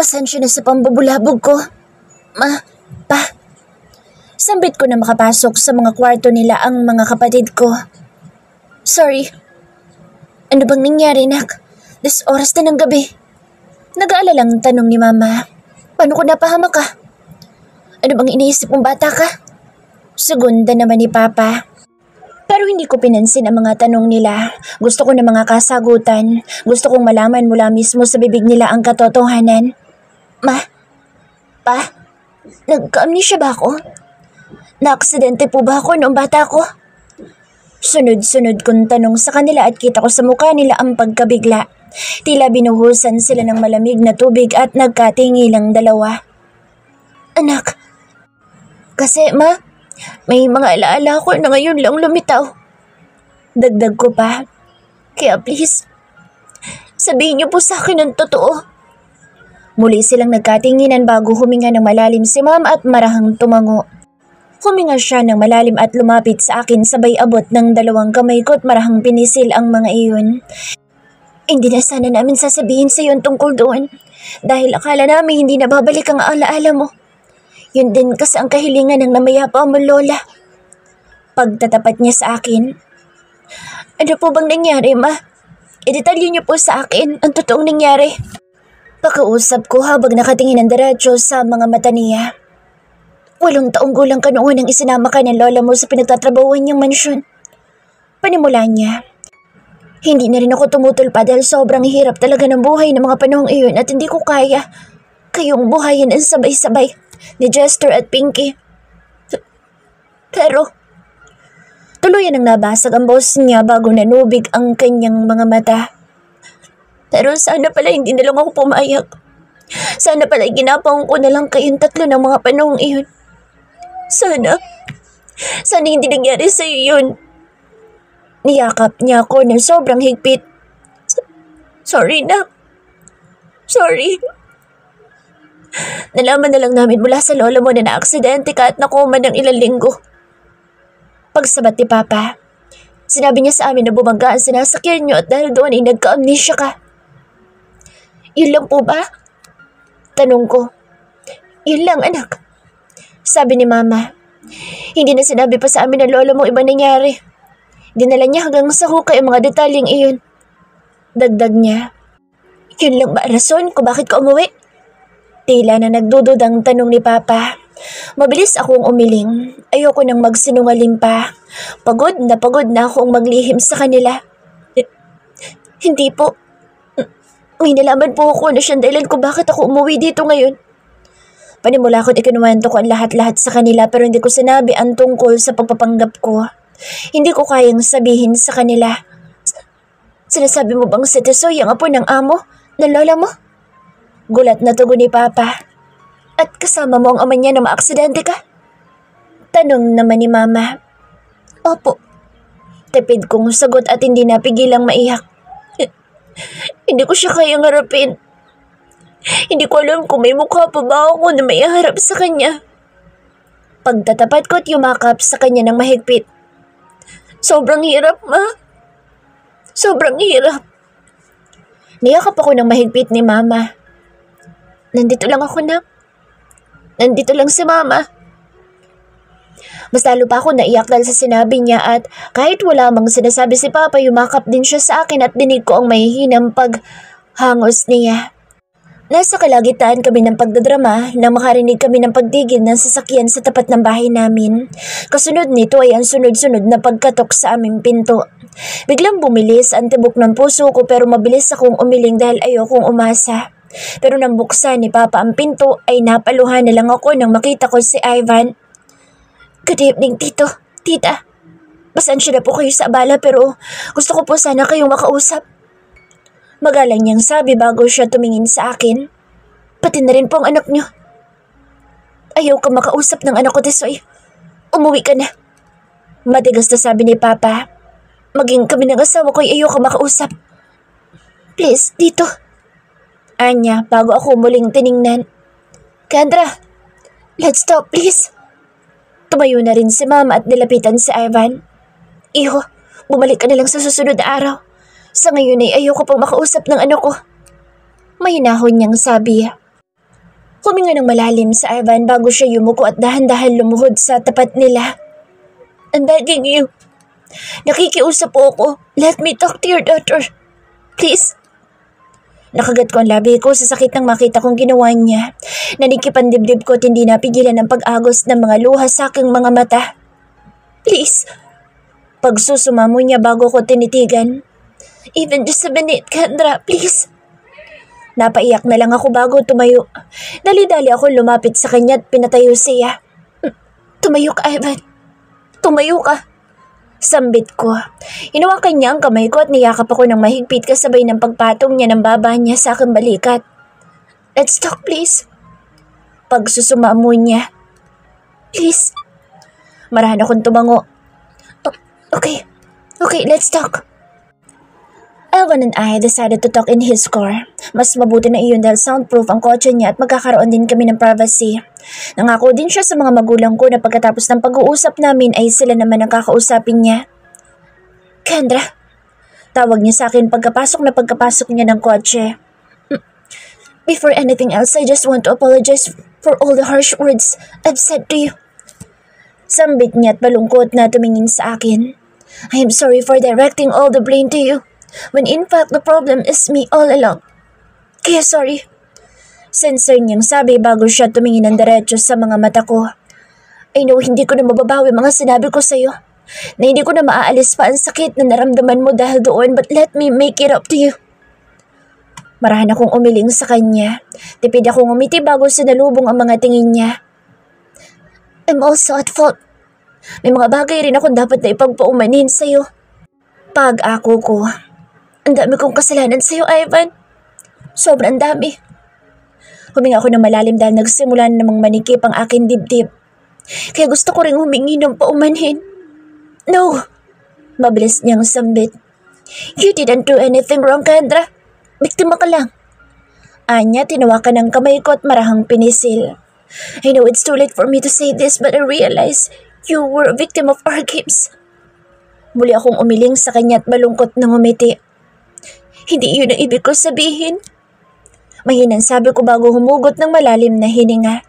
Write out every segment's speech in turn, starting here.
Pasensya na sa pambubulabog ko. Ma, pa. Sambit ko na makapasok sa mga kwarto nila ang mga kapatid ko. Sorry. Ano bang nangyari, nak? This oras na ng gabi. Nag-aalalang tanong ni Mama. Paano ko napahamak ka? Ano bang iniisip mong bata ka? Segunda naman ni Papa. Pero hindi ko pinansin ang mga tanong nila. Gusto ko na mga kasagutan. Gusto kong malaman mula mismo sa bibig nila ang katotohanan. Ma? Pa? Nagka-amnesia ba ako? Naaksidente po ba ako noong bata ko? Sunod-sunod kong tanong sa kanila at kita ko sa mukha nila ang pagkabigla. Tila binuhusan sila ng malamig na tubig at nagkatingilang dalawa. Anak, kasi ma, may mga alaala ko na ngayon lang lumitaw. Dagdag ko pa. Kaya please, sabihin niyo po sa akin ang totoo. Muli silang nagkatinginan bago huminga ng malalim si Mama at marahang tumango. Huminga siya ng malalim at lumapit sa akin sabay abot ng dalawang kamay ko at marahang pinisil ang mga iyon. Hindi na sana namin sasabihin sa iyo tungkol doon dahil akala namin hindi na babalik ang alaala mo. Yun din kasi ang kahilingan ng namayapa mo, Lola. Pagtatapat niya sa akin. Ano po bang nangyari, Ma? Idetalye niyo po sa akin ang totoong nangyari. Pakausap ko habang nakatingin ng diretso sa mga mata niya. 8 taong gulang ka noon nang isinama ka ng lola mo sa pinagtatrabahuan niyang mansyon. Panimula niya. Hindi na rin ako tumutol pa dahil sobrang hirap talaga ng buhay ng mga panahong iyon at hindi ko kaya kayong buhayin ang sabay-sabay ni Jester at Pinky. Pero, tuluyan ang nabasag ang boss niya bago nanubig ang kanyang mga mata. Pero sana pala hindi na lang ako pumayag. Sana pala ginapang ko na lang kayong tatlo ng mga panahong iyon. Sana hindi nangyari sa'yo yun. Niyakap niya ako ng sobrang higpit. Sorry na. Sorry. Nalaman na lang namin mula sa lola mo na naaksidente ka at nakoma ng ilang linggo. Pagsabat ni Papa, sinabi niya sa amin na bumangga ang sinasakyan niyo at dahil doon ay nagka-amnesia ka. Yun lang po ba? Tanong ko. Yun lang, anak. Sabi ni Mama. Hindi na sinabi pa sa amin ng lola mo iba nangyari. Dinala niya hanggang sa hukay ang mga detalyeng iyon. Dagdag niya. Yun lang ba rason kung bakit ka umuwi? Tila na nagdududang tanong ni Papa. Mabilis akong umiling. Ayoko nang magsinungaling pa. Pagod na akong maglihim sa kanila. Hindi po. May nalaman po ako na siyang dahilan kung bakit ako umuwi dito ngayon. Panimula ko't ikinuwento ko ang lahat-lahat sa kanila pero hindi ko sinabi ang tungkol sa pagpapanggap ko. Hindi ko kayang sabihin sa kanila. Sinasabi mo bang si Tesoy ang apo ng amo, ng lola mo? Gulat na tugon ni Papa. At kasama mo ang ama niya na maaksidente ka? Tanong naman ni Mama. Opo. Tipid kong sagot at hindi napigilang maiyak. Hindi ko siya kayang harapin. Hindi ko alam kung may mukha pa ba ako na may harap sa kanya. Pagtatapat ko at yumakap sa kanya ng mahigpit. Sobrang hirap, Ma. Sobrang hirap. Niyakap ako ng mahigpit ni Mama. Nandito lang ako, na. Nandito lang si Mama. Mas lalo pa ako naiyak dahil sa sinabi niya at kahit wala mang sinasabi si Papa, yumakap din siya sa akin at dinig ko ang mahihinang paghangos niya. Nasa kalagitnaan kami ng pagdadrama nang makarinig kami ng pagtigil ng sasakyan sa tapat ng bahay namin. Kasunod nito ay ang sunod-sunod na pagkatok sa aming pinto. Biglang bumilis ang tibok ng puso ko pero mabilis akong umiling dahil ayokong umasa. Pero nang buksan ni Papa ang pinto ay napaluhan na lang ako nang makita ko si Ivan. Good evening, Tito, Tita. Pasensya na po kayo sa abala pero gusto ko po sana kayong makausap. Magalang niyang sabi bago siya tumingin sa akin. Pati na rin po ang anak niyo. Ayaw ka makausap ng anak ko, Tesoy. Umuwi ka na. Matigas na sabi ni Papa. Maging kami ng asawa ko ay ayaw ka makausap. Please, Tito. Anya bago ako muling tiningnan. Kendra, let's talk please. Tumayo na rin si Mama at nilapitan si Ivan. Iho, bumalik ka na lang sa susunod na araw. Sa ngayon ay ayoko pang makausap ng anak ko. May hinahon niyang sabi. Huminga ng malalim sa Ivan bago siya yumuko at dahan-dahan lumuhod sa tapat nila. I'm begging you. Nakikiusap po ako. Let me talk to your daughter. Please. Nakagat ko ang labi ko sa sakit ng makita kong ginawa niya. Nanikip ang dibdib ko at hindi napigilan ang pag-agos ng mga luha sa aking mga mata. Please. Pagsusumamo niya bago ko tinitigan. Even just a minute, Kendra, please. Napaiyak na lang ako bago tumayo. Dali-dali ako lumapit sa kanya at pinatayo siya. Tumayo ka, Ivan. Tumayo ka. Sambit ko. Hinawakan niya ang kamay ko at niyakap ako ng mahigpit kasabay ng pagpatong niya ng baba niya sa aking balikat. Let's talk, please. Pagsusumamo niya. Please. Marahan akong tumango. Okay, let's talk. Alvin and I decided to talk in his car. Mas mabuti na iyon dahil soundproof ang kotse niya at magkakaroon din kami ng privacy. Nangako din siya sa mga magulang ko na pagkatapos ng pag-uusap namin ay sila naman ang kakausapin niya. Kendra, tawag niya sa akin pagkapasok niya ng kotse. Before anything else, I just want to apologize for all the harsh words I've said to you. Sambit niya at balungkot na tumingin sa akin. I am sorry for directing all the blame to you, when in fact the problem is me all along. Kaya sorry. Sensor niyang sabi bago siya tumingin ng diretso sa mga mata ko. I know hindi ko na mababawi mga sinabi ko sa'yo, na hindi ko na maaalis pa ang sakit na naramdaman mo dahil doon, but let me make it up to you. Marahan akong umiling sa kanya. Tipid akong umiti bago sinalubong ang mga tingin niya. I'm also at fault. May mga bagay rin akong dapat na ipagpaumanin sa'yo. Pag-ako ko. Ang dami kong kasalanan sa'yo, Ivan. Sobrang dami. Huminga ako ng malalim dahil nagsimula na namang manikip ang aking dibdib. Kaya gusto ko rin humingi ng paumanhin. No! Mabilis niyang sambit. You didn't do anything wrong, Kendra. Biktima ka lang. Anya, tinawakan ng kamay ko at marahang pinisil. I know it's too late for me to say this, but I realize you were a victim of our games. Muli akong umiling sa kanya at balungkot ng umiti. Hindi yun ang ibig ko sabihin. Mahinang sabi ko bago humugot ng malalim na hininga.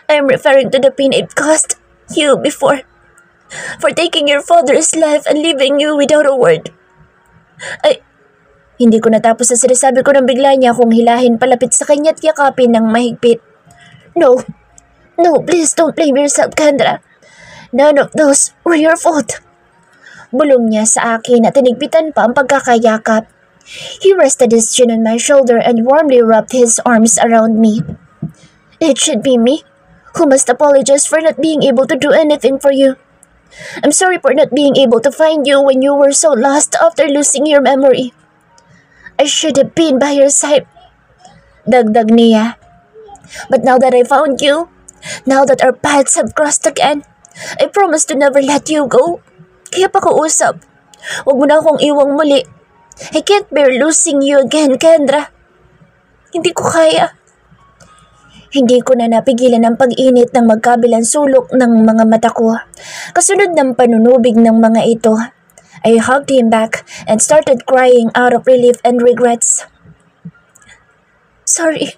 I'm referring to the pain it caused you before. For taking your father's life and leaving you without a word. Hindi ko natapos sa sinasabi ko nang bigla niya akong hilahin palapit sa kanya at yakapin ng mahigpit. No, please don't blame yourself, Kendra. None of those were your fault. Bulong niya sa akin at tinigpitan pa ang pagkakayakap. He rested his chin on my shoulder and warmly wrapped his arms around me. It should be me who must apologize for not being able to do anything for you. I'm sorry for not being able to find you when you were so lost after losing your memory. I should have been by your side. Dagdag niya. But now that I found you, now that our paths have crossed again, I promise to never let you go. Kaya pakiusap, huwag mo na akong iwang muli. I can't bear losing you again, Kendra. Hindi ko kaya. Hindi ko na napigilan ang pag-init ng magkabilang sulok ng mga mata ko. Kasunod ng panunubig ng mga ito, I hugged him back and started crying out of relief and regrets. Sorry.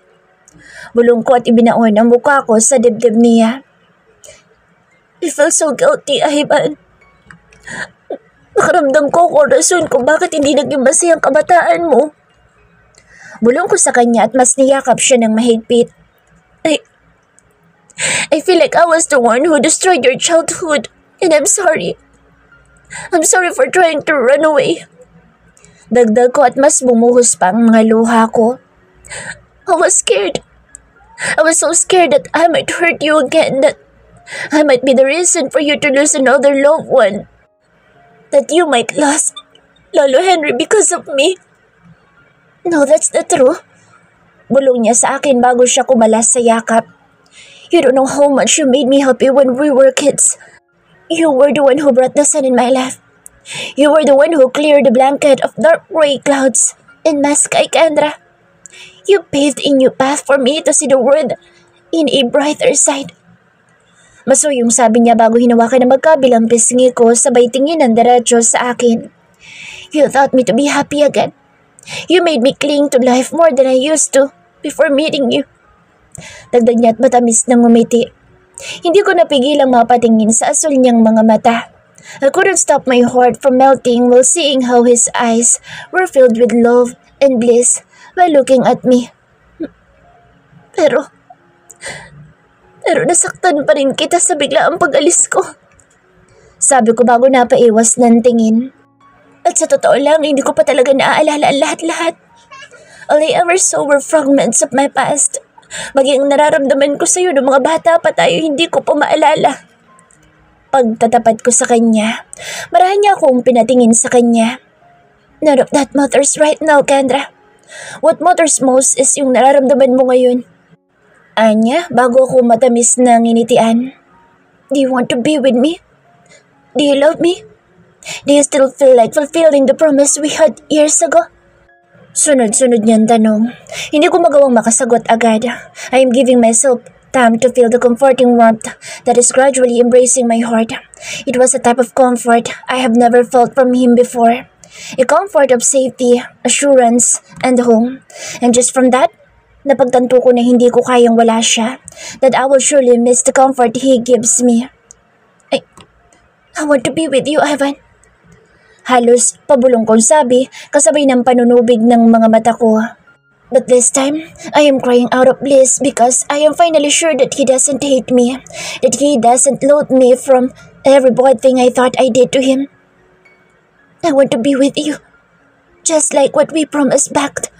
Bulong ko at ibinaon ang mukha ko sa dibdib niya. I feel so guilty, Ivan. Nakaramdam ko kung rason kung bakit hindi naging masayang kabataan mo. Bulong ko sa kanya at mas niyakap siya ng mahigpit. I feel like I was the one who destroyed your childhood, and I'm sorry. I'm sorry for trying to run away. Dagdag ko at mas bumuhos pa ang mga luha ko. I was scared. I was so scared that I might hurt you again, that I might be the reason for you to lose another loved one. That you might lose Lolo Henry because of me. No, that's the truth. Bulong niya sa akin bago siya kumalas sa yakap. You don't know how much you made me happy when we were kids. You were the one who brought the sun in my life. You were the one who cleared the blanket of dark gray clouds in my sky, Kendra. You paved a new path for me to see the world in a brighter side. Masuyong sabi niya bago hinawakan ng magkabilang pisngi ko sabay tingin ng diretso sa akin. You taught me to be happy again. You made me cling to life more than I used to before meeting you. Dagdag niya at matamis ng ngumiti. Hindi ko napigilang mapatingin sa asul niyang mga mata. I couldn't stop my heart from melting while seeing how his eyes were filled with love and bliss while looking at me. Pero nasaktan pa rin kita sa biglaang pag-alis ko. Sabi ko bago napaiwas ng tingin. At sa totoo lang, hindi ko pa talaga naaalala ang lahat-lahat. All I ever saw were fragments of my past. Maging nararamdaman ko sa'yo ng mga bata pa tayo, hindi ko pa maalala. Pagtatapat ko sa kanya, marahan niya akong pinatingin sa kanya. None of that matters right now, Kendra. What matters most is yung nararamdaman mo ngayon. Anya, bago ako matamis na nginitian. Do you want to be with me? Do you love me? Do you still feel like fulfilling the promise we had years ago? Sunod-sunod niyang tanong. Hindi ko magawang makasagot agad. I am giving myself time to feel the comforting warmth that is gradually embracing my heart. It was a type of comfort I have never felt from him before. A comfort of safety, assurance, and home. And just from that, napagtanto ko na hindi ko kayang wala siya. That I will surely miss the comfort he gives me. I want to be with you, Ivan. Halos pabulong kong sabi kasabay ng panunubig ng mga mata ko. But this time, I am crying out of bliss because I am finally sure that he doesn't hate me, that he doesn't loathe me from every bad thing I thought I did to him. I want to be with you, just like what we promised back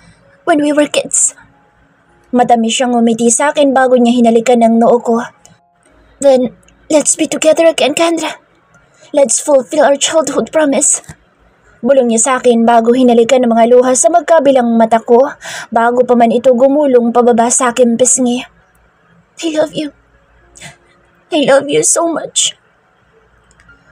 when we were kids. Matamis siyang umiti sa akin bago niya hinalikan ng noo ko. Then, let's be together again, Kendra. Let's fulfill our childhood promise. Bulong niya sa akin bago hinalikan ng mga luha sa magkabilang mata ko bago pa man ito gumulong pababa sa aking pisngi. I love you. I love you so much.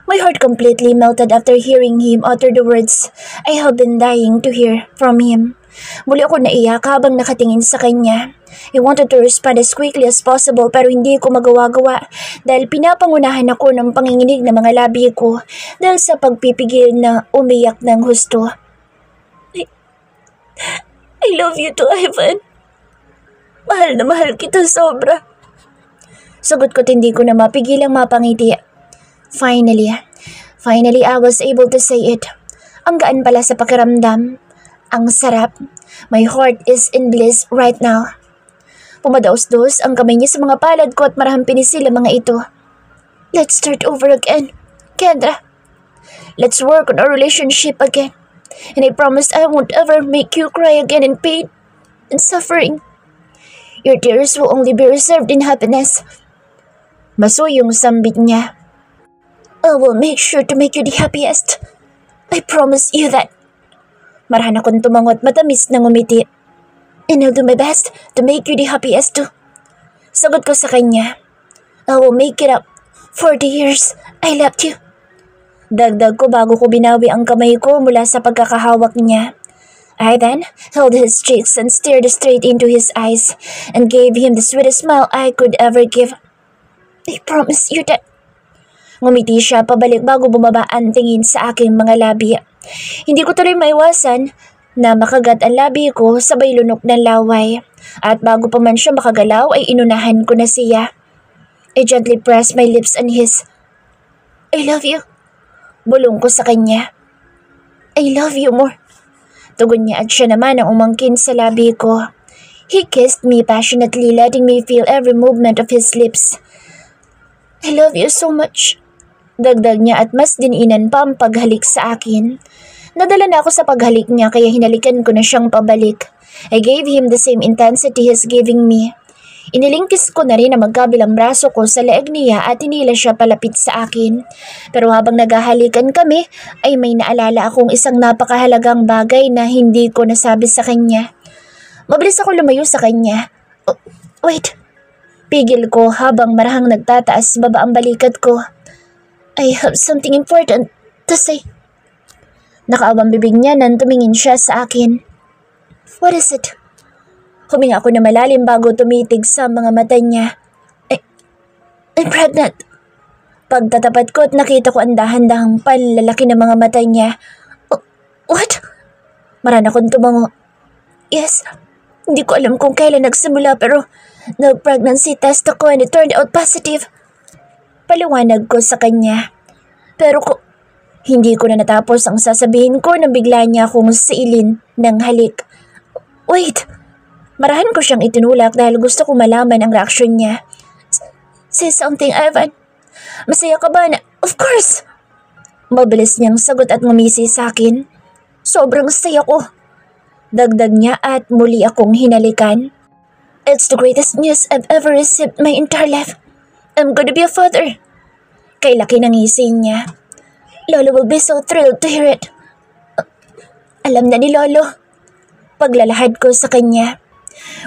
My heart completely melted after hearing him utter the words I have been dying to hear from him. Muli ako naiyak habang nakatingin sa kanya. I wanted to respond as quickly as possible pero hindi ko magawa-gawa dahil pinapangunahan ako ng panginginig ng mga labi ko dahil sa pagpipigil na umiyak ng husto. I love you too, Ivan. Mahal na mahal kita sobra. Sagot ko't hindi ko na mapigilang mapangiti. Finally, I was able to say it. Ang gaan pala sa pakiramdam. Ang sarap. My heart is in bliss right now. Pumadaos-dos ang kamay niya sa mga palad ko at marahang pinisil ang mga ito. Let's start over again, Kendra. Let's work on our relationship again. And I promise I won't ever make you cry again in pain and suffering. Your tears will only be reserved in happiness. Masuyong sambit niya. I will make sure to make you the happiest. I promise you that. Marahan akong tumangot matamis na ngumiti. And I'll do my best to make you the happiest too. Sagot ko sa kanya. I will make it up for the years I left you. Dagdag ko bago ko binawi ang kamay ko mula sa pagkakahawak niya. I then held his cheeks and stared straight into his eyes and gave him the sweetest smile I could ever give. I promise you that. Ngumiti siya pabalik bago bumaba ang tingin sa aking mga labi. Hindi ko tuloy maiwasan na makagat ang labi ko sabay lunok ng laway. At bago pa man siya makagalaw ay inunahan ko na siya. I gently pressed my lips on his. I love you. Bulong ko sa kanya. I love you more. Tugon niya at siya naman ang umangkin sa labi ko. He kissed me passionately, letting me feel every movement of his lips. I love you so much. Dagdag niya at mas dininan pa ang paghalik sa akin. Nadala na ako sa paghalik niya kaya hinalikan ko na siyang pabalik. I gave him the same intensity he's giving me. Inilingkis ko na rin ang magkabilang braso ko sa leeg niya at hinila siya palapit sa akin. Pero habang naghahalikan kami ay may naalala akong isang napakahalagang bagay na hindi ko nasabi sa kanya. Mabilis ako lumayo sa kanya. Oh, wait. Pigil ko habang marahang nagtataas baba ang balikat ko. I have something important to say. Nakaawang bibig niya nang tumingin siya sa akin. What is it? Huminga ako na malalim bago tumitig sa mga mata niya. I'm pregnant. Pagtatapat ko at nakita ko ang dahan-dahang panlalaki ng mga mata niya. What? Maran akong tumango. Yes, hindi ko alam kung kailan nagsimula pero Nag-pregnancy test ako and it turned out positive. Paliwanag ko sa kanya. Pero hindi ko na natapos ang sasabihin ko nang bigla niya akong siilin ng halik. Wait! Marahan ko siyang itinulak dahil gusto ko malaman ang reaksyon niya. Say something, Ivan. Masaya ka ba na? Of course! Mabilis niyang sagot at ngumisi sa akin. Sobrang saya ko. Dagdag niya at muli akong hinalikan. It's the greatest news I've ever received my entire life. I'm gonna be a father. Kay laki ng ngising niya. Lolo will be so thrilled to hear it. Alam na ni Lolo. Paglalahad ko sa kanya.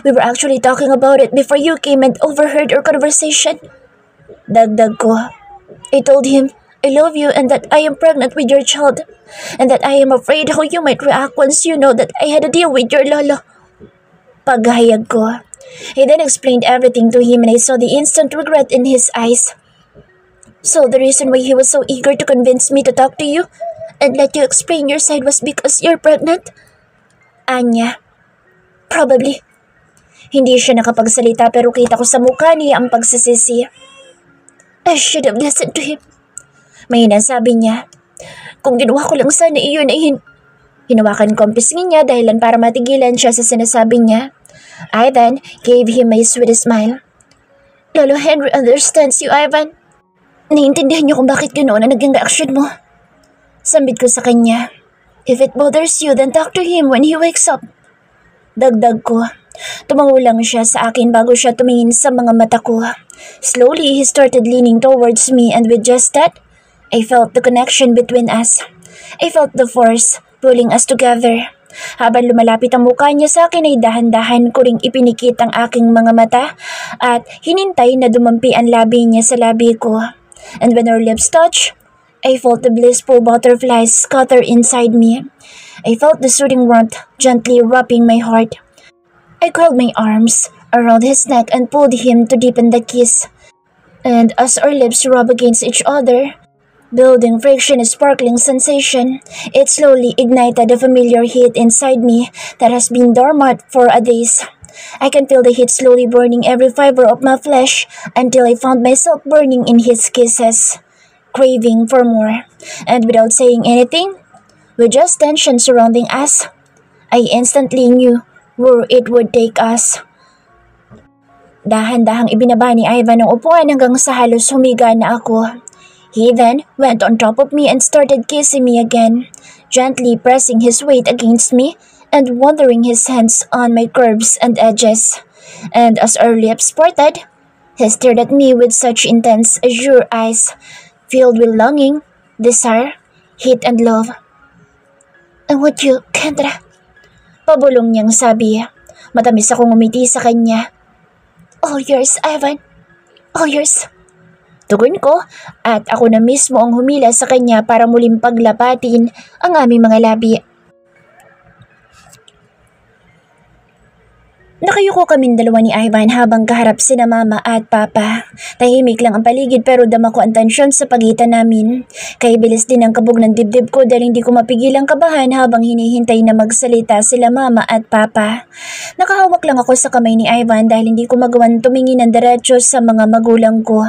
We were actually talking about it before you came and overheard our conversation. Dagdag ko. I told him, I love you and that I am pregnant with your child. And that I am afraid how you might react once you know that I had a deal with your Lolo. Paghayag ko. He then explained everything to him and I saw the instant regret in his eyes. So the reason why he was so eager to convince me to talk to you and let you explain your side was because you're pregnant? Anya. Probably. Hindi siya nakapagsalita pero kita ko sa mukha niya ang pagsisisi. I should have listened to him. Mahina sabi niya. Kung ginawa ko lang sana iyon ay hinawakan ko ang pisngi niya dahilan para matigilan siya sa sinasabi niya. I then gave him my sweetest smile. Lolo Henry understands you, Ivan. Naiintindihan niyo kung bakit ganoon ang naging reaksyon mo. Sambit ko sa kanya. If it bothers you, then talk to him when he wakes up. Dagdag ko. Tumango lang siya sa akin bago siya tumingin sa mga mata ko. Slowly, he started leaning towards me and with just that, I felt the connection between us. I felt the force pulling us together. Habang lumalapit ang mukha niya sa akin ay dahan-dahan ko ring ipinikit ang aking mga mata at hinintay na dumampi ang labi niya sa labi ko. And when our lips touched, I felt the blissful butterflies scatter inside me. I felt the soothing warmth gently wrapping my heart. I curled my arms around his neck and pulled him to deepen the kiss. And as our lips rubbed against each other, building friction and sparkling sensation, it slowly ignited the familiar heat inside me that has been dormant for a days. I can feel the heat slowly burning every fiber of my flesh until I found myself burning in his kisses, craving for more. And without saying anything, with just tension surrounding us, I instantly knew where it would take us. Dahan-dahang ibinaba ni Ivan ang upuan hanggang sa halos humiga na ako. He then went on top of me and started kissing me again, gently pressing his weight against me and wandering his hands on my curves and edges. And as our lips parted, he stared at me with such intense azure eyes, filled with longing, desire, hate and love. I want you, Kendra. Pabulong niyang sabi. Matamis akong umiti sa kanya. All yours, Ivan. All yours. Tugon ko at ako na mismo ang humila sa kanya para muling paglapatin ang aming mga labi. Nakayuko kaming dalawa ni Ivan habang kaharap sina Mama at Papa. Tahimik lang ang paligid pero dama ko ang tensyon sa pagitan namin. Kaya bilis din ang kabog ng dibdib ko dahil hindi ko mapigilang kabahan habang hinihintay na magsalita sila Mama at Papa. Nakahawak lang ako sa kamay ni Ivan dahil hindi ko magawan tumingin ng diretso sa mga magulang ko.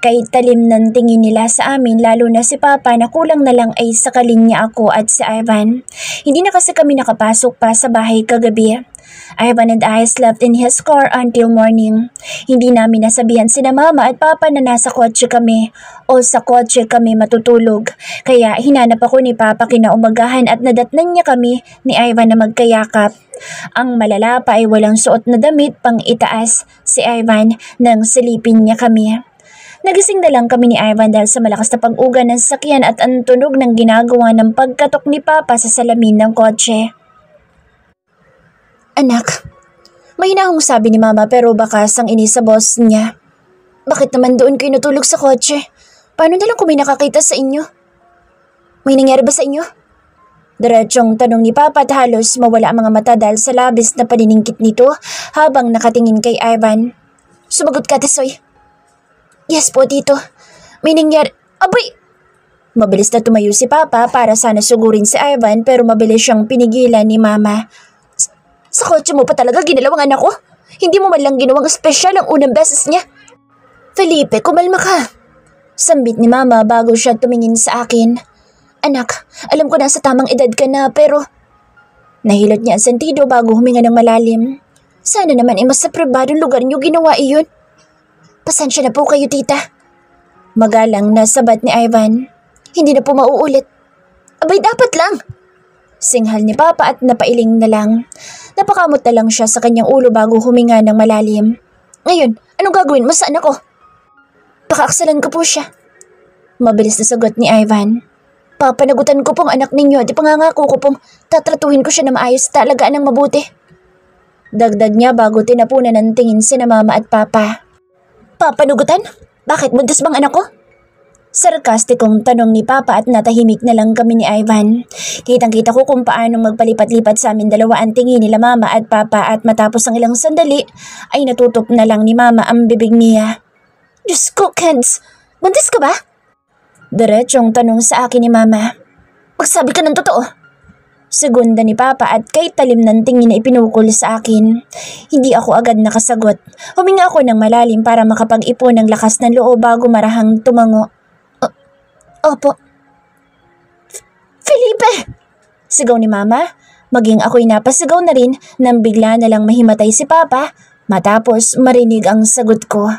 Kahit talim ng tingin nila sa amin lalo na si Papa na kulang na lang ay sakalin niya ako at si Ivan. Hindi na kasi kami nakapasok pa sa bahay kagabi. Ivan and I slept in his car until morning. Hindi namin nasabihan sina Mama at Papa na nasa kotse kami o sa kotse kami matutulog. Kaya hinanap ako ni Papa kinaumagahan at nadatnan niya kami ni Ivan na magkayakap. Ang malala pa ay walang suot na damit pang itaas si Ivan nang silipin niya kami. Nagising na lang kami ni Ivan dahil sa malakas na pag-uga ng sakyan at ang tunog ng ginagawa ng pagkatok ni Papa sa salamin ng kotse. Anak, may hinahong sabi ni Mama pero bakas ang inis sa boss niya. Bakit naman doon kayo natulog sa kotse? Paano na lang kung may nakakita sa inyo? May nangyari ba sa inyo? Diretsong tanong ni Papa at halos mawala ang mga mata dahil sa labis na paniningkit nito habang nakatingin kay Ivan. Sumagot ka, Tesoy. Yes po, Tito. May nangyari. Abay! Mabilis na tumayo si Papa para sana sugurin si Ivan pero mabilis siyang pinigilan ni Mama. Sa kotse mo pa talaga ginalawang anak ko? Hindi mo man lang ginawang espesyal ang unang beses niya. Felipe, kumalma ka. Sambit ni Mama bago siya tumingin sa akin. Anak, alam ko na sa tamang edad ka na pero... Nahilot niya ang sentido bago huminga ng malalim. Sana naman mas sa pribadong lugar niyo ginawa iyon. Pasensya na po kayo, tita. Magalang na sabat ni Ivan. Hindi na po mauulit. Abay, dapat lang. Singhal ni Papa at napailing na lang. Napakamot na lang siya sa kanyang ulo bago huminga ng malalim. Ngayon, anong gagawin mo sa anak ko? Pakaaksalan ko po siya. Mabilis na sagot ni Ivan. Papanagutan ko pong anak ninyo at ipangangako ko pong tatratuhin ko siya na maayos at talagaan ng mabuti. Dagdag niya bago tinapunan ng tingin sina Mama at Papa. Papanugutan? Bakit buntis bang anak ko? Sarkastikong tanong ni Papa at natahimik na lang kami ni Ivan. Kitang-kita ko kung paanong magpalipat-lipat sa amin dalawa ang tingin nila Mama at Papa at matapos ang ilang sandali ay natutop na lang ni Mama ang bibig niya. Diyos ko, Keds! Buntis ka ba? Diretsong tanong sa akin ni Mama. Magsabi ka ng totoo. Segunda ni Papa at kay talim ng tingin na ipinukol sa akin. Hindi ako agad nakasagot. Huminga ako ng malalim para makapag-ipon ng lakas ng loob bago marahang tumango. Opo. Felipe! Sigaw ni Mama. Maging ako'y napasigaw na rin nang bigla na lang mahimatay si Papa matapos marinig ang sagot ko.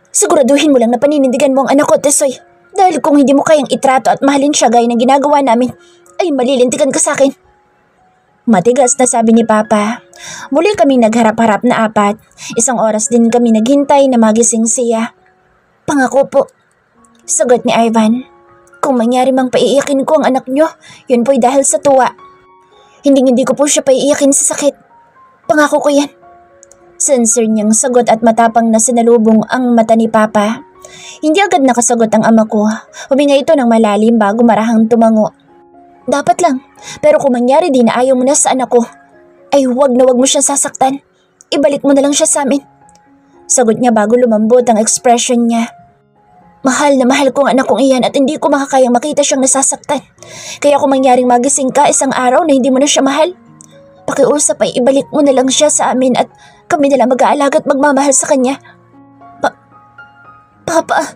Siguraduhin mo lang na paninindigan mo ang anak ko, Tesoy. Dahil kung hindi mo kayang itrato at mahalin siya gaya ng ginagawa namin, ay malilintikan ka sa akin. Matigas na sabi ni Papa. Muli kaming nagharap-harap na apat. Isang oras din kami naghintay na magising siya. Pangako po. Sagot ni Ivan. Kung mangyari mang paiiyakin ko ang anak niyo, yun po'y dahil sa tuwa. Hindi ko po siya paiiyakin sa sakit. Pangako ko yan. Sensor niyang sagot at matapang na sinalubong ang mata ni Papa. Hindi agad nakasagot ang ama ko. Huminga ito ng malalim bago marahang tumango. Dapat lang, pero kung mangyari din na ayaw mo na sa anak ko, ay huwag na huwag mo siya sasaktan. Ibalik mo na lang siya sa amin. Sagot niya bago lumambot ang ekspresyon niya. Mahal na mahal ko ang anak kong iyan at hindi ko makakayang makita siyang nasasaktan. Kaya kung mangyaring magising ka isang araw na hindi mo na siya mahal, pakiusap ay ibalik mo na lang siya sa amin at kami na lang mag-aalaga at magmamahal sa kanya. Papa!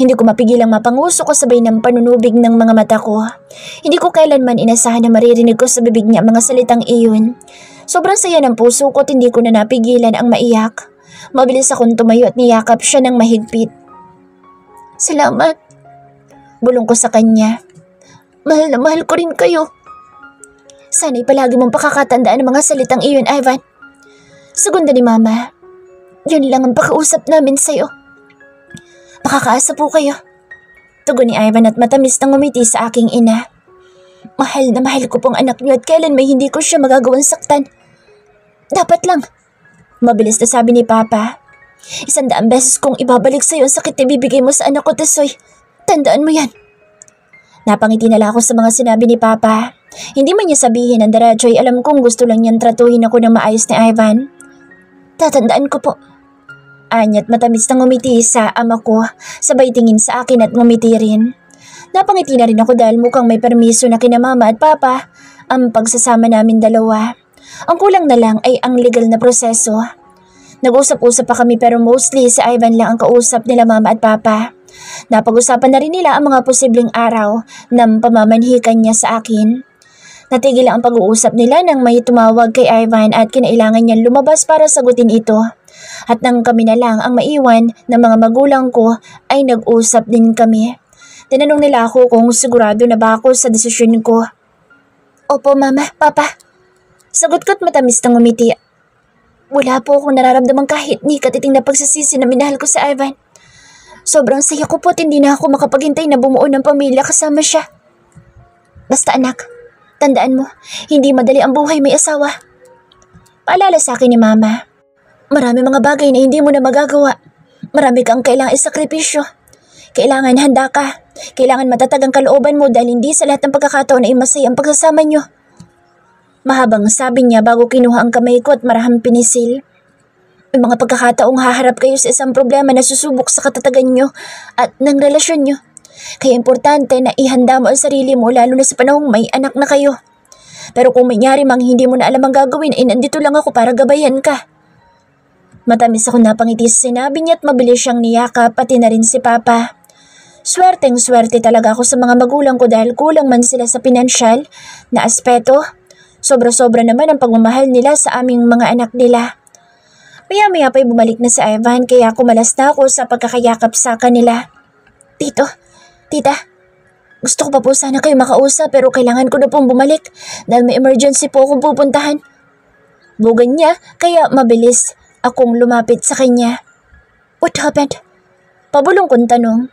Hindi ko mapigilang mapanguso ko sabay ng panunubig ng mga mata ko. Hindi ko kailanman inasahan na maririnig ko sa bibig niya ang mga salitang iyon. Sobrang saya ng puso ko at hindi ko na napigilan ang maiyak. Mabilis akong tumayo at niyakap siya ng mahigpit. Salamat. Bulong ko sa kanya. Mahal na mahal ko rin kayo. Sana'y palagi mong pakakatandaan ang mga salitang iyon, Ivan. Segunda ni Mama. Yun lang ang pakiusap namin sa'yo. Makakaasa po kayo. Tugon ni Ivan at matamis na ngumiti sa aking ina. Mahal na mahal ko pong anak niyo at kailan may hindi ko siya magagawang saktan. Dapat lang. Mabilis na sabi ni Papa. 100 beses kong ibabalik sa'yo ang sakit na bibigay mo sa anak ko, Tesoy. Tandaan mo yan. Napangiti na lang ako sa mga sinabi ni Papa. Hindi man niya sabihin ang diretso ay alam kong gusto lang niyang tratuhin ako ng maayos ni Ivan. Tatandaan ko po. Anyat matamis na ngumiti sa ama ko, sabay tingin sa akin at ngumiti rin. Napangiti na rin ako dahil mukhang may permiso na kina Mama at Papa ang pagsasama namin dalawa. Ang kulang na lang ay ang legal na proseso. Nag-usap-usap pa kami pero mostly si Ivan lang ang kausap nila Mama at Papa. Napag-usapan na rin nila ang mga posibleng araw ng pamamanhikan niya sa akin. Natigil lang ang pag-uusap nila nang may tumawag kay Ivan at kinailangan niyang lumabas para sagutin ito. At nang kami na lang ang maiwan ng mga magulang ko ay nag-usap din kami. Tinanong nila ako kung sigurado na ba ako sa desisyon ko. Opo, Mama, Papa. Sagot ko't matamis na ngumiti. Wala po akong nararamdaman kahit ni katiting na pagsasisi na minahal ko sa Ivan. Sobrang saya ko po't hindi na ako makapaghintay na bumuo ng pamilya kasama siya. Basta anak, tandaan mo, hindi madali ang buhay may asawa. Paalala sa akin ni Mama. Marami mga bagay na hindi mo na magagawa. Marami kang kailangang isakripisyo. Kailangan handa ka. Kailangan matatag ang kalooban mo dahil hindi sa lahat ng pagkakataon ay masaya ang pagsasama niyo. Mahabang sabi niya bago kinuha ang kamay ko at marahang pinisil. May mga pagkakataong haharap kayo sa isang problema na susubok sa katatagan niyo at ng relasyon niyo. Kaya importante na ihanda mo ang sarili mo lalo na sa panahong may anak na kayo. Pero kung mangyari mang hindi mo na alam ang gagawin ay nandito lang ako para gabayan ka. Matamis ako napangiti sa sinabi niya at mabilis siyang niyakap pati na rin si Papa. Swerteng-swerte talaga ako sa mga magulang ko dahil kulang man sila sa pinansyal na aspeto. Sobra-sobra naman ang pagmamahal nila sa aming mga anak nila. Maya-maya pa'y bumalik na si Ivan kaya kumalas na ako sa pagkakayakap sa kanila. Tito, tita, gusto ko pa po sana kayo makausap pero kailangan ko na pong bumalik dahil may emergency po akong pupuntahan. Bugan niya kaya mabilis akong lumapit sa kanya. What happened? Pabulong kong tanong.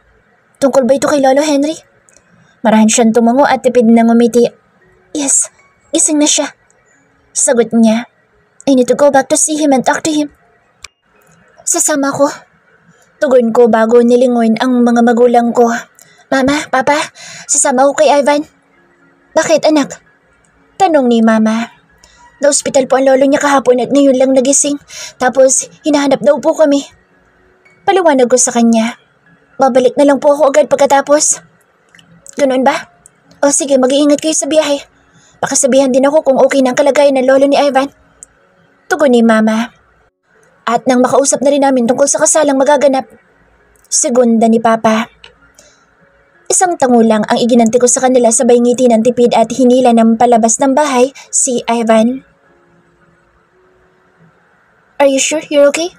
Tungkol ba ito kay Lolo Henry? Marahan siyang tumango at tipid na ngumiti. Yes, gising na siya. Sagot niya. I need to go back to see him and talk to him. Sasama ko. Tugon ko bago nilingon ang mga magulang ko. Mama, Papa, sasama ko kay Ivan. Bakit anak? Tanong ni Mama. Na-hospital po ang lolo niya kahapon at ngayon lang nagising. Tapos hinahanap daw po kami. Paliwanag ko sa kanya. Babalik na lang po ako agad pagkatapos. Ganoon ba? O sige, mag-iingat kayo sa biyahe. Pakasabihan din ako kung okay na ang kalagayan ng lolo ni Ivan. Tugon ni Mama. At nang makausap na rin namin tungkol sa kasalang magaganap. Segunda ni Papa. Isang tango lang ang iginanti ko sa kanila sabay ngiti ng tipid at hinila ng palabas ng bahay si Ivan. Are you sure you're okay?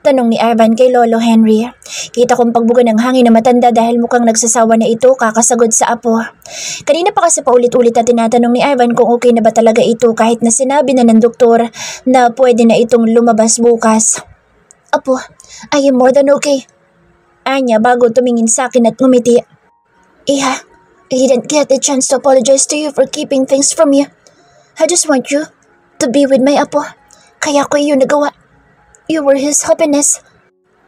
Tanong ni Ivan kay Lolo Henry. Kita kong pagbuga ng hangin na matanda dahil mukhang nagsasawa na ito kakasagod sa apo. Kanina pa kasi paulit-ulit na tinatanong ni Ivan kung okay na ba talaga ito kahit na sinabi na ng doktor na pwede na itong lumabas bukas. Apo, I am more than okay. Anya bago tumingin sa akin at ngumiti. Iha, I didn't get the chance to apologize to you for keeping things from you. I just want you to be with my apo. Kaya ko yun nagawa. You were his happiness.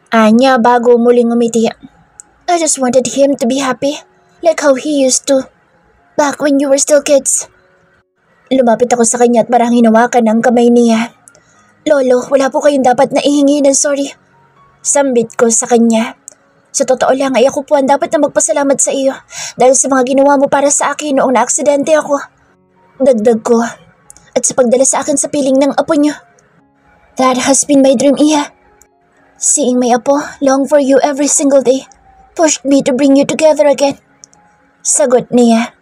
Anya bago muling ngumiti. I just wanted him to be happy, like how he used to, back when you were still kids. Lumapit ako sa kanya at parang hinawakan ang kamay niya. Lolo, wala po kayong dapat na ihingi ng sorry. Sambit ko sa kanya. Sa totoo lang ay ako po ang dapat na magpasalamat sa iyo dahil sa mga ginawa mo para sa akin noong na-aksidente ako. Dagdag ko. At sa pagdala sa akin sa piling ng apo niyo. That has been my dream, Iha. Seeing my apo long for you every single day pushed me to bring you together again. Sagot niya.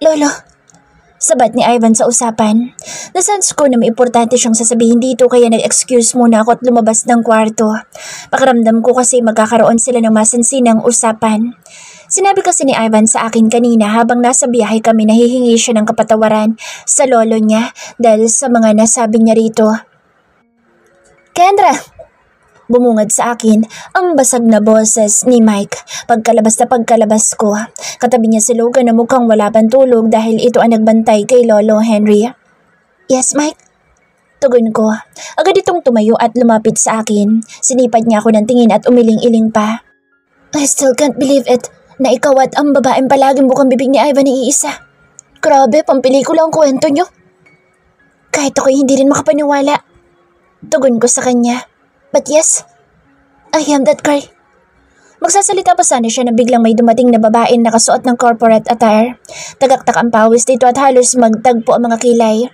Lolo, sabat ni Ivan sa usapan. Nasense ko na may importante siyang sasabihin dito kaya nag-excuse muna ako at lumabas ng kwarto. Pakiramdam ko kasi magkakaroon sila ng masinsinang usapan. Sinabi kasi ni Ivan sa akin kanina habang nasa biyahe kami nahihingi siya ng kapatawaran sa lolo niya dahil sa mga nasabi niya rito. Kendra! Bumungad sa akin ang basag na boses ni Mike pagkalabas na pagkalabas ko. Katabi niya si Logan na mukhang wala pang tulog dahil ito ang nagbantay kay Lolo Henry. Yes, Mike? Tugon ko. Agad itong tumayo at lumapit sa akin. Sinipad niya ako ng tingin at umiling-iling pa. I still can't believe it na ikaw at ang babaeng palaging bukang bibig ni Ivan ay iisa. Grabe, pampelikula ang kwento niyo. Kahit ako'y hindi rin makapaniwala. Tugon ko sa kanya. But yes, I am that girl. Magsasalita pa sana siya na biglang may dumating na babaeng nakasuot ng corporate attire. Tagaktak ang pawis dito at halos magtagpo ang mga kilay.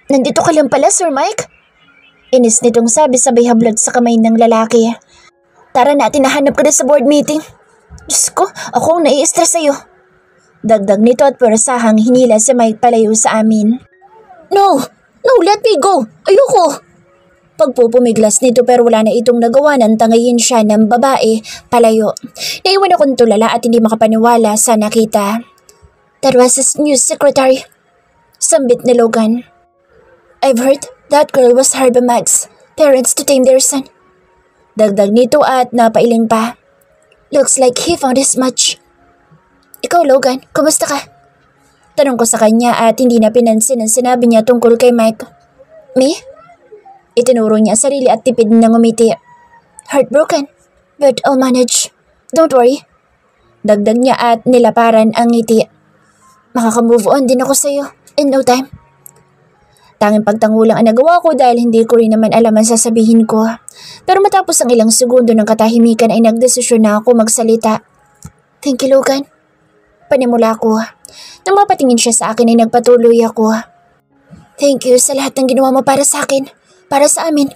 Nandito ka lang pala, Sir Mike? Inis nitong sabi sabay hablot sa kamay ng lalaki. Tara natin, nahanap ka na sa board meeting. Diyos ko, ako ang nai-stress sa'yo. Dagdag nito at pursahang hinila si Mike palayo sa amin. No, let me go. Ayoko. Pagpupumiglas nito pero wala na itong nagawa nang tangayin siya ng babae palayo. Naiwan akong tulala at hindi makapaniwala sa nakita. That was his new secretary. Sambit ni Logan. I've heard that girl was hired by Max parents to tame their son. Dagdag nito at napailing pa. Looks like he found his match. Ikaw Logan, kumusta ka? Tanong ko sa kanya at hindi na pinansin ang sinabi niya tungkol kay Mike. Me? Itinuro niya ang sarili at tipid na ngumiti. Heartbroken, but I'll manage. Don't worry. Dagdag niya at nilaparan ang ngiti. Makaka-move on din ako sa'yo in no time. Tanging pagtangulang ang nagawa ko dahil hindi ko rin naman alam ang sasabihin ko. Pero matapos ang ilang segundo ng katahimikan ay nagdesisyon na ako magsalita. Thank you, Logan. Panimula ko. Nang mapatingin siya sa akin ay nagpatuloy ako. Thank you sa lahat ng ginawa mo para sa akin, para sa amin.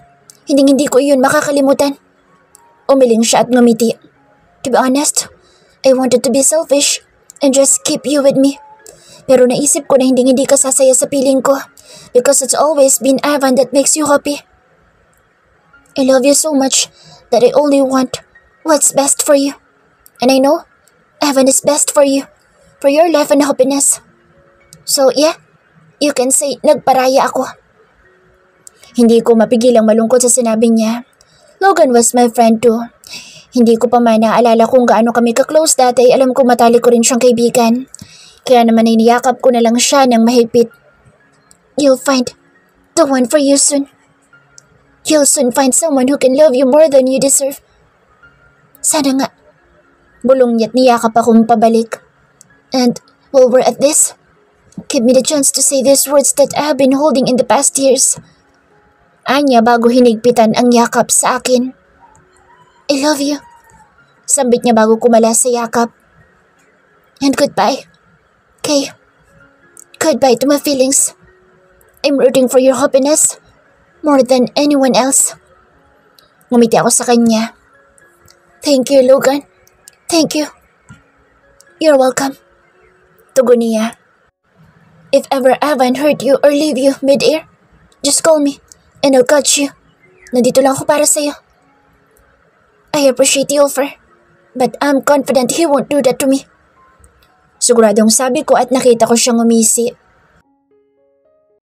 Hindi ko iyon makakalimutan. Umiling siya at ngumiti. To be honest, I wanted to be selfish and just keep you with me. Pero naisip ko na hindi ka sasaya sa piling ko because it's always been Ivan that makes you happy. I love you so much that I only want what's best for you. And I know Ivan is best for you, for your life and happiness. So yeah, you can say nagparaya ako. Hindi ko mapigilang malungkot sa sinabi niya. Logan was my friend too. Hindi ko pa man naaalala kung gaano kami ka-close dati, alam ko matalik ko rin siyang kaibigan. Kaya naman ay niyakap ko na lang siya ng mahigpit. You'll find the one for you soon. You'll soon find someone who can love you more than you deserve. Sana nga. Bulong niya't niyakap akong pabalik. And while we're at this, give me the chance to say these words that I have been holding in the past years. Anya bago hinigpitan ang yakap sa akin. I love you. Sambit niya bago kumalas sa yakap. And goodbye. Kay. Goodbye to my feelings. I'm rooting for your happiness more than anyone else. Ngumiti ako sa kanya. Thank you, Logan. Thank you. You're welcome. Tugon niya. If ever Ivan hurt you or leave you mid-air, just call me and I'll catch you. Nandito lang ako para sa'yo. I appreciate the offer, but I'm confident he won't do that to me. Siguradong sabi ko at nakita ko siyang umisi.